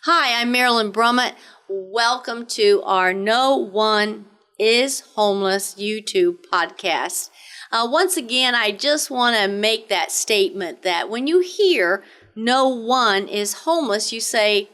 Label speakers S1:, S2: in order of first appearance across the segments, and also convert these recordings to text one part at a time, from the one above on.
S1: Hi, I'm Marilyn Brummett. Welcome to our No One is Homeless YouTube podcast. Once again, I just want to make that statement that when you hear no one is homeless, you say,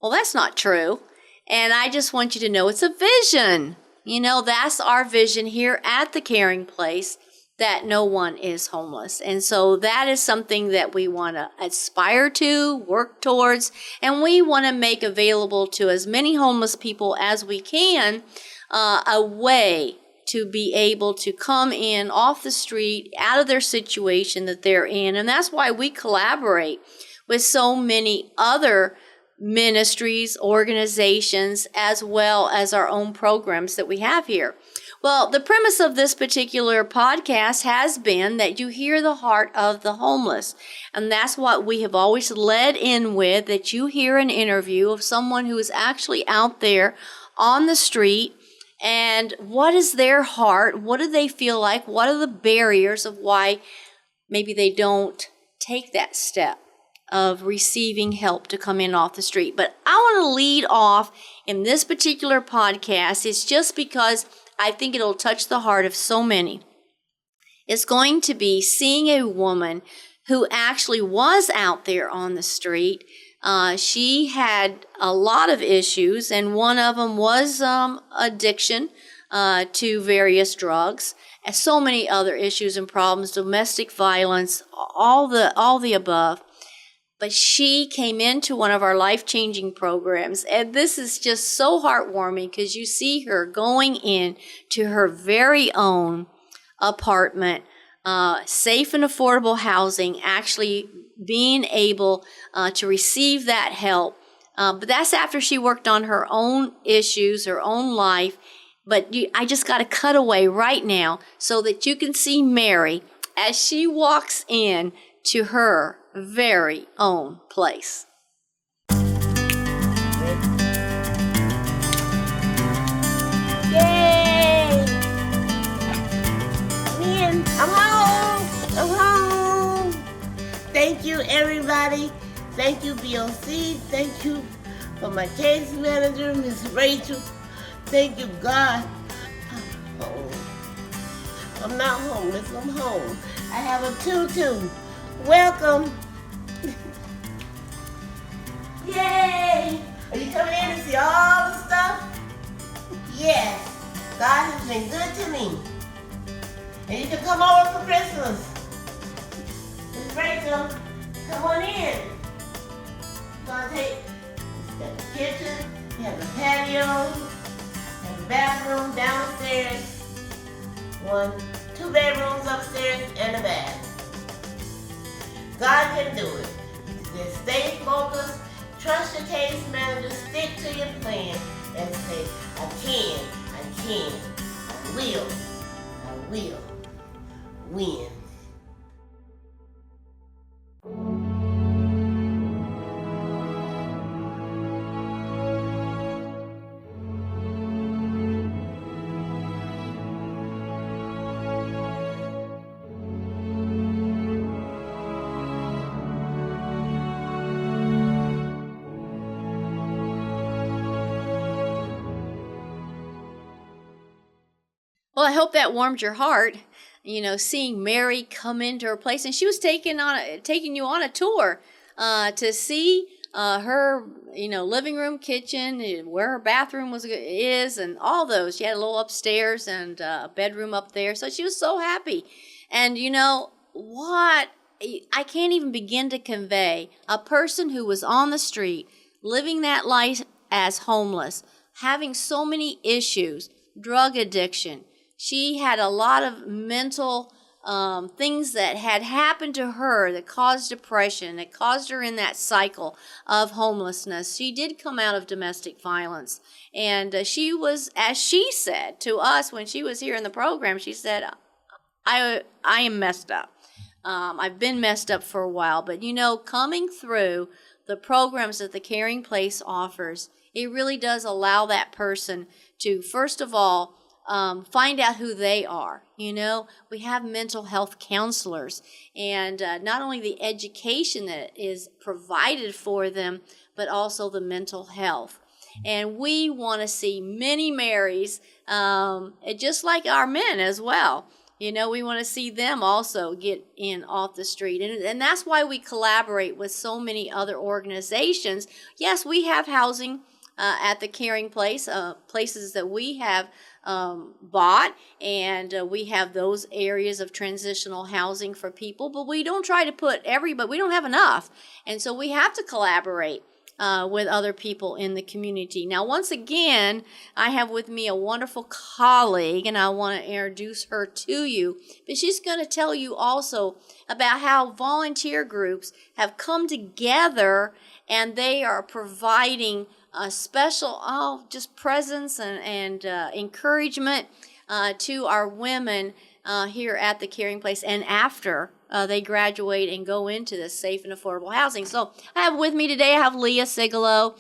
S1: well, that's not true. And I just want you to know it's a vision. You know, that's our vision here at the Caring Place, that no one is homeless. And so that is something that we want to aspire to, work towards, and we want to make available to as many homeless people as we can a way to be able to come in off the street, out of their situation that they're in. And that's why we collaborate with so many other ministries, organizations, as well as our own programs that we have here. Well, the premise of this particular podcast has been that you hear the heart of the homeless. And that's what we have always led in with, that you hear an interview of someone who is actually out there on the street. And what is their heart? What do they feel like? What are the barriers of why maybe they don't take that step of receiving help to come in off the street? But I want to lead off in this particular podcast. It's just because I think it'll touch the heart of so many. It's going to be seeing a woman who actually was out there on the street. She had a lot of issues, and one of them was addiction to various drugs, and so many other issues and problems, domestic violence, all the above. But she came into one of our life-changing programs, and this is just so heartwarming because you see her going in to her very own apartment, safe and affordable housing, actually being able to receive that help. But that's after she worked on her own issues, her own life. But I just got to cut away right now so that you can see Mary as she walks in to her very own place.
S2: Yay! Man, I'm home! I'm home! Thank you, everybody. Thank you, BOC. Thank you for my case manager, Miss Rachel. Thank you, God. I'm home. I'm not homeless. I'm home. I have a tutu. Welcome. Yay! Are you coming in to see all the stuff? Yes. God has been good to me. And you can come over for Christmas. Miss Rachel, come on in. We're gonna take the kitchen, you have the patio, you have the bathroom downstairs, 2 bedrooms upstairs, and a bath. God can do it. Just stay focused, trust your case manager, stick to your plan, and say, I can, I will win.
S1: Well, I hope that warmed your heart, seeing Mary come into her place. And she was taking you on a tour to see her, living room, kitchen, where her bathroom is, and all those. She had a little upstairs and a bedroom up there. So she was so happy. And what? I can't even begin to convey a person who was on the street, living that life as homeless, having so many issues, drug addiction. She had a lot of mental things that had happened to her that caused depression, that caused her in that cycle of homelessness. She did come out of domestic violence. And she was, as she said to us when she was here in the program, she said, I am messed up. I've been messed up for a while. But, coming through the programs that the Caring Place offers, it really does allow that person to, first of all, find out who they are. We have mental health counselors, and not only the education that is provided for them, but also the mental health. And we want to see many Marys, just like our men as well. We want to see them also get in off the street. And that's why we collaborate with so many other organizations. Yes, we have housing at the Caring Place, places that we have bought, and we have those areas of transitional housing for people, but we don't try to put everybody, we don't have enough. And so we have to collaborate with other people in the community. Now, once again, I have with me a wonderful colleague, and I want to introduce her to you. But she's going to tell you also about how volunteer groups have come together, and they are providing a special just presence and encouragement to our women here at the Caring Place, and after they graduate and go into this safe and affordable housing. So I have with me today, I have Leah Sigalo.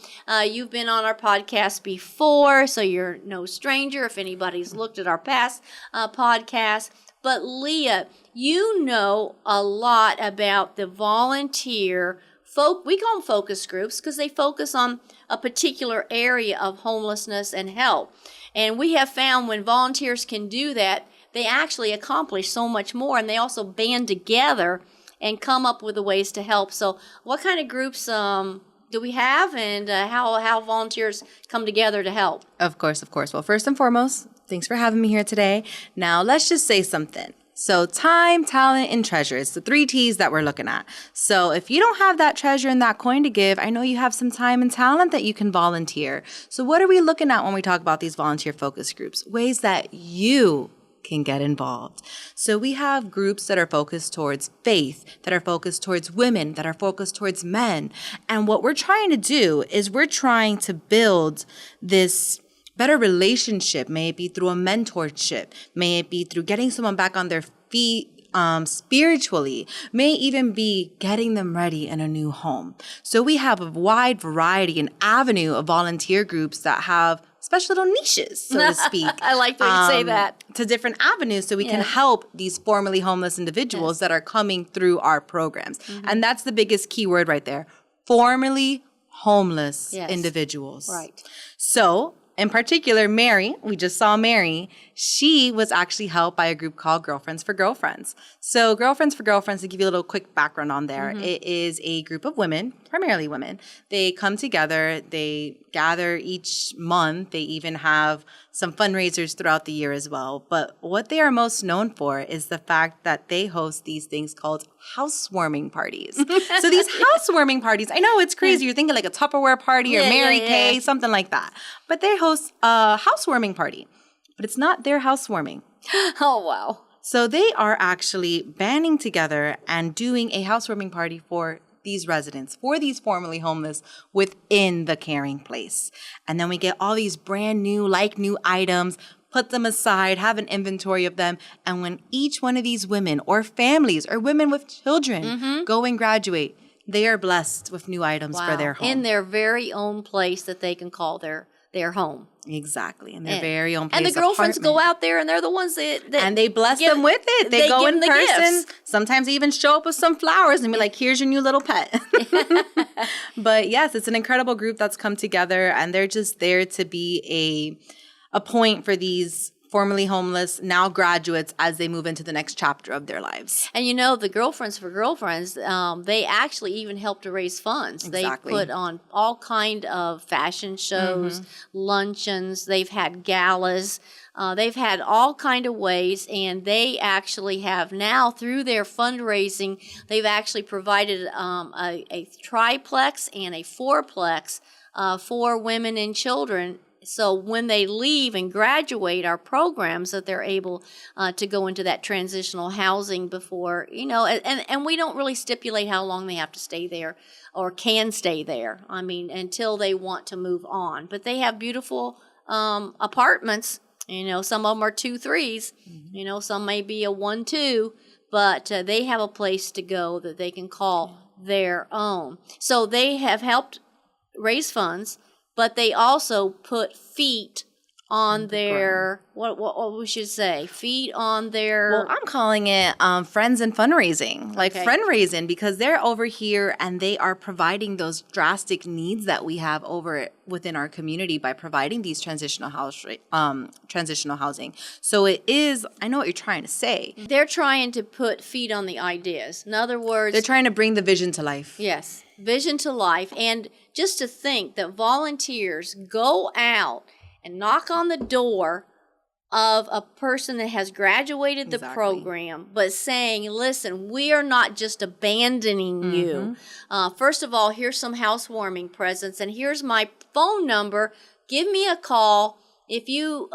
S1: You've been on our podcast before, so you're no stranger if anybody's looked at our past podcasts. But Leah, you know a lot about the volunteer we call them focus groups because they focus on a particular area of homelessness and help. And we have found when volunteers can do that, they actually accomplish so much more, and they also band together and come up with the ways to help. So what kind of groups do we have, and how volunteers come together to help?
S3: Of course. Well, first and foremost, thanks for having me here today. Now, let's just say something. So time, talent, and treasure. It's the 3 T's that we're looking at. So if you don't have that treasure and that coin to give, I know you have some time and talent that you can volunteer. So what are we looking at when we talk about these volunteer focus groups? Ways that you can get involved. So we have groups that are focused towards faith, that are focused towards women, that are focused towards men. And what we're trying to do is we're trying to build this better relationship. May it be through a mentorship, may it be through getting someone back on their feet spiritually, may even be getting them ready in a new home. So we have a wide variety and avenue of volunteer groups that have special little niches, so to speak.
S1: I like that you say that.
S3: To different avenues so we can help these formerly homeless individuals that are coming through our programs. Mm-hmm. And that's the biggest key word right there. Formerly homeless individuals.
S1: Right.
S3: So in particular, Mary, we just saw Mary, she was actually helped by a group called Girlfriends for Girlfriends. So Girlfriends for Girlfriends, to give you a little quick background on there, it is a group of women, primarily women. They come together, they gather each month, they even have some fundraisers throughout the year as well. But what they are most known for is the fact that they host these things called housewarming parties. So these housewarming parties, I know it's crazy. You're thinking like a Tupperware party or Mary Kay, something like that. But they host a housewarming party. But it's not their housewarming.
S1: Oh, wow.
S3: So they are actually banding together and doing a housewarming party for these residents, for these formerly homeless within the Caring Place. And then we get all these brand new, new items, put them aside, have an inventory of them. And when each one of these women or families or women with children go and graduate, they are blessed with new items for their home.
S1: In their very own place that they can call their home.
S3: Exactly, in their very own place.
S1: And the girlfriends go out there, and they're the ones that
S3: and they bless them with it. They go in person.
S1: Gifts.
S3: Sometimes they even show up with some flowers and be like, here's your new little pet. But yes, it's an incredible group that's come together, and they're just there to be a point for these formerly homeless, now graduates, as they move into the next chapter of their lives.
S1: And the Girlfriends for Girlfriends, they actually even help to raise funds.
S3: Exactly.
S1: They put on all kind of fashion shows, luncheons. They've had galas. They've had all kind of ways, and they actually have now, through their fundraising, they've actually provided a triplex and a fourplex for women and children. So when they leave and graduate our programs, that they're able to go into that transitional housing before, and we don't really stipulate how long they have to stay there or can stay there. I mean, until they want to move on. But they have beautiful apartments. Some of them are 2-3s. Some may be a 1-2, but they have a place to go that they can call their own. So they have helped raise funds, but they also put feet on their, what we should say, feet on their.
S3: Well, I'm calling it friends and fundraising, like fundraising, because they're over here and they are providing those drastic needs that we have over within our community by providing these transitional housing. So it is, I know what you're trying to say.
S1: They're trying to put feet on the ideas. In other words,
S3: They're trying to bring the vision to life.
S1: yes, vision to life. And just to think that volunteers go out and knock on the door of a person that has graduated the program, but saying, listen, we are not just abandoning you. First of all, here's some housewarming presents, and here's my phone number. Give me a call. If you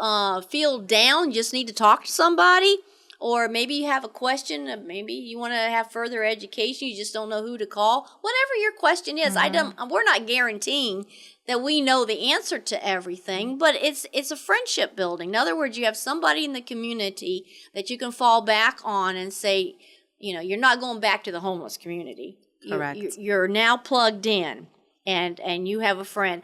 S1: feel down, just need to talk to somebody, or maybe you have a question, maybe you want to have further education, you just don't know who to call. Whatever your question is, we're not guaranteeing that we know the answer to everything, but it's a friendship building. In other words, you have somebody in the community that you can fall back on and say, you're not going back to the homeless community.
S3: Correct.
S1: You're now plugged in, and you have a friend.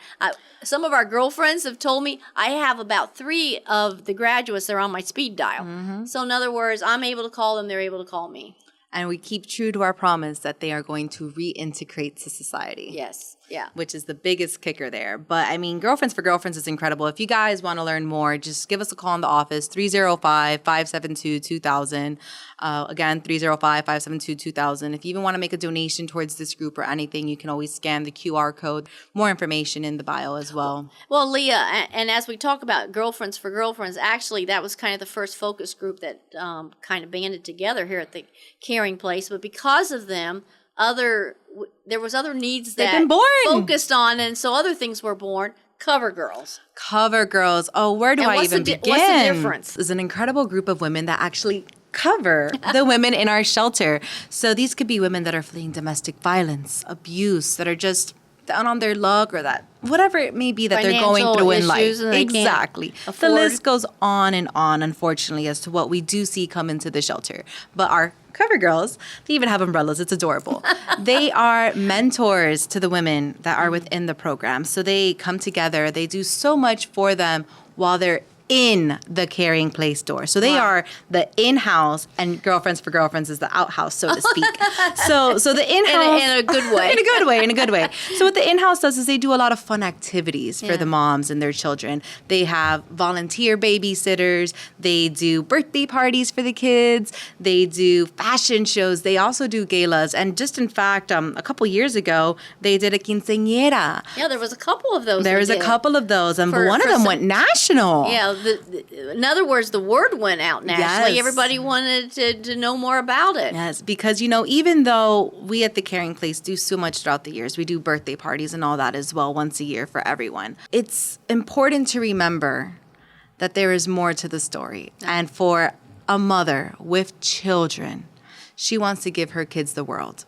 S1: Some of our girlfriends have told me I have about 3 of the graduates that are on my speed dial. So in other words, I'm able to call them, they're able to call me.
S3: And we keep true to our promise that they are going to reintegrate to society.
S1: Yes. Yeah.
S3: Which is the biggest kicker there. But I mean, Girlfriends for Girlfriends is incredible. If you guys want to learn more, just give us a call in the office, 305-572-2000. Again, 305-572-2000. If you even want to make a donation towards this group or anything, you can always scan the QR code. More information in the bio as well.
S1: Well, Leah, and as we talk about Girlfriends for Girlfriends, actually that was kind of the first focus group that kind of banded together here at the Caring Place. But because of them, there was other needs that
S3: They've been born.
S1: Focused on, and so other things were born. Cover Girls.
S3: Cover Girls. Oh, where do I even begin?
S1: What's the difference?
S3: There's an incredible group of women that actually cover the women in our shelter. So these could be women that are fleeing domestic violence, abuse, that are just down on their luck, or that whatever it may be that they're going through in life. Exactly. The list goes on and on, unfortunately, as to what we do see come into the shelter. But our Cover Girls, they even have umbrellas. It's adorable. They are mentors to the women that are within the program. So they come together. They do so much for them while they're in the Caring Place door. So they are the in-house, and Girlfriends for Girlfriends is the outhouse, so to speak. So the in-house...
S1: In a good way.
S3: In a good way. So what the in-house does is they do a lot of fun activities for the moms and their children. They have volunteer babysitters. They do birthday parties for the kids. They do fashion shows. They also do galas. And just in fact, a couple years ago, they did a quinceañera.
S1: Yeah, there was a couple of those.
S3: There was a couple of those, and one of them went national.
S1: Yeah, in other words, the word went out nationally. Yes. Everybody wanted to know more about it.
S3: Yes, because, even though we at the Caring Place do so much throughout the years, we do birthday parties and all that as well once a year for everyone. It's important to remember that there is more to the story. And for a mother with children, she wants to give her kids the world.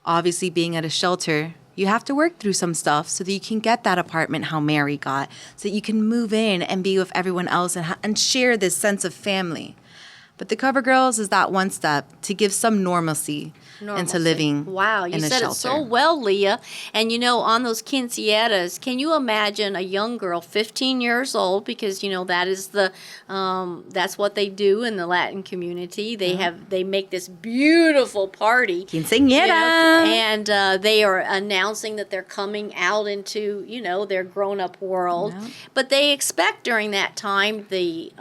S3: Obviously, being at a shelter, you have to work through some stuff so that you can get that apartment how Mary got, so that you can move in and be with everyone else and share this sense of family. But the Cover Girls is that one step to give some normalcy into living
S1: Wow, you
S3: in a
S1: said
S3: shelter.
S1: It so well, Leah. And on those quinceañeras, can you imagine a young girl, 15 years old, because that is that's what they do in the Latin community. They make this beautiful party,
S3: Quinceañera,
S1: and they are announcing that they're coming out into their grown-up world. Yeah. But they expect during that time the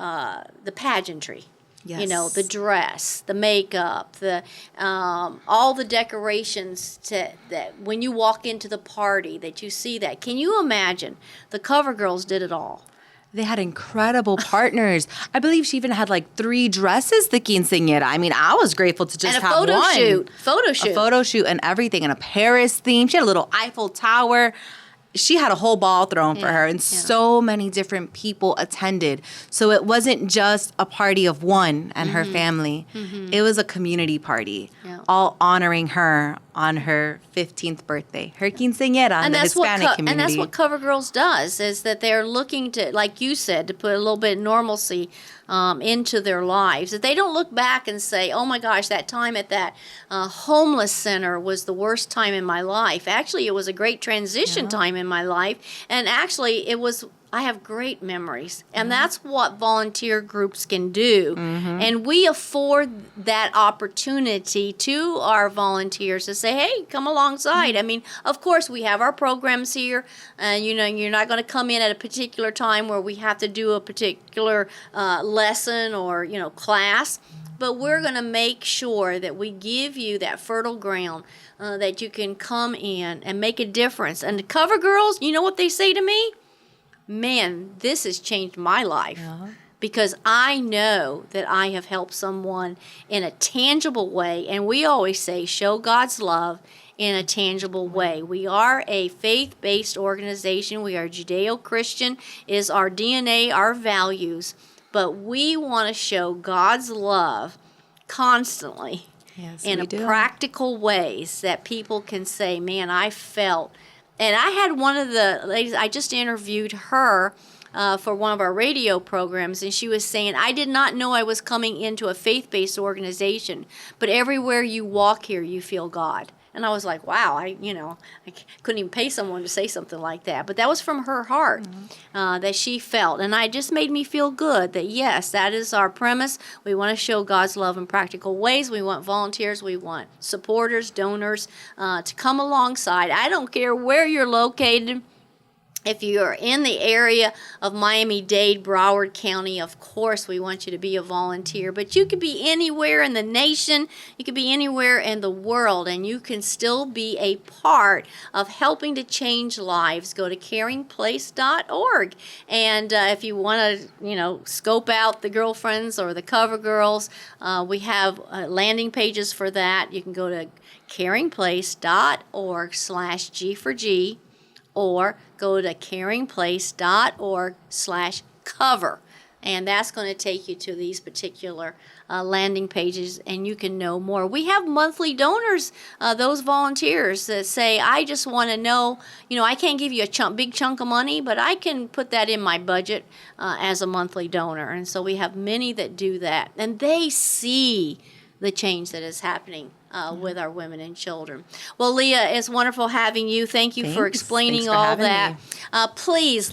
S1: pageantry.
S3: Yes.
S1: The dress, the makeup, all the decorations that when you walk into the party that you see that. Can you imagine? The Cover Girls did it all.
S3: They had incredible partners. I believe she even had 3 dresses, the quinceañera. I mean, I was grateful to just have one.
S1: And a photo shoot.
S3: A photo shoot and everything, and a Paris theme. She had a little Eiffel Tower. She had a whole ball thrown for her, and so many different people attended. So it wasn't just a party of one and her family. It was a community party, all honoring her on her 15th birthday, her quinceañera in the Hispanic community.
S1: And that's what Cover Girls does, is that they're looking to, like you said, to put a little bit of normalcy into their lives. That they don't look back and say, oh my gosh, that time at that homeless center was the worst time in my life. Actually, it was a great transition time in my life. And actually, it was I have great memories. And that's what volunteer groups can do. And we afford that opportunity to our volunteers to say, hey, come alongside. I mean, of course, we have our programs here. And, you know, you're not going to come in at a particular time where we have to do a particular lesson or, you know, class. But we're going to make sure that we give you that fertile ground that you can come in and make a difference. And the Cover Girls, you know what they say to me? Man, this has changed my life because I know that I have helped someone in a tangible way. And we always say, show God's love in a tangible way. We are a faith-based organization. We are Judeo-Christian, is our DNA, our values. But we want to show God's love constantly in a practical ways that people can say, man, I felt. And I had one of the ladies, I just interviewed her for one of our radio programs, and she was saying, I did not know I was coming into a faith-based organization, but everywhere you walk here, you feel God. And I was like, wow, I couldn't even pay someone to say something like that. But that was from her heart that she felt. And it just made me feel good that, yes, that is our premise. We want to show God's love in practical ways. We want volunteers. We want supporters, donors to come alongside. I don't care where you're located. If you're in the area of Miami-Dade, Broward County, of course we want you to be a volunteer. But you could be anywhere in the nation. You could be anywhere in the world, and you can still be a part of helping to change lives. Go to caringplace.org. And if you want to, scope out the girlfriends or the Cover Girls, we have landing pages for that. You can go to caringplace.org/G4G. or go to caringplace.org/cover. And that's going to take you to these particular landing pages, and you can know more. We have monthly donors, those volunteers that say, I just want to know, I can't give you a big chunk of money, but I can put that in my budget as a monthly donor. And so we have many that do that. And they see the change that is happening with our women and children. Well, Leah, it's wonderful having you. Thank you for explaining all that. Please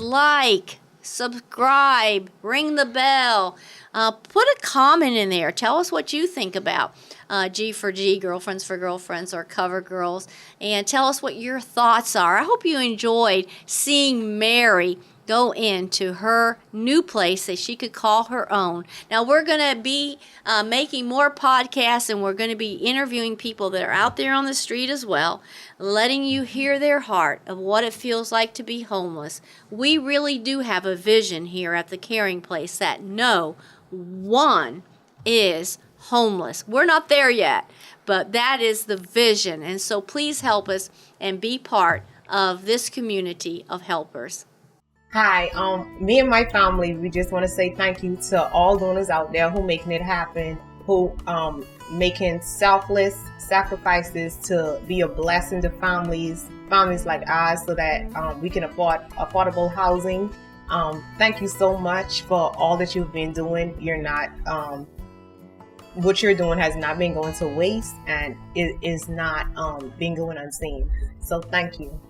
S1: subscribe, ring the bell, put a comment in there. Tell us what you think about G4G, Girlfriends for Girlfriends, or Cover Girls, and tell us what your thoughts are. I hope you enjoyed seeing Mary go into her new place that she could call her own. Now, we're going to be making more podcasts, and we're going to be interviewing people that are out there on the street as well, letting you hear their heart of what it feels like to be homeless. We really do have a vision here at the Caring Place that no one is homeless. We're not there yet, but that is the vision. And so please help us and be part of this community of helpers.
S4: Hi, me and my family, we just want to say thank you to all donors out there who making it happen, who making selfless sacrifices to be a blessing to families like ours, so that we can afford affordable housing. Thank you so much for all that you've been doing. You're not, what you're doing has not been going to waste, and it is not been going unseen. So thank you.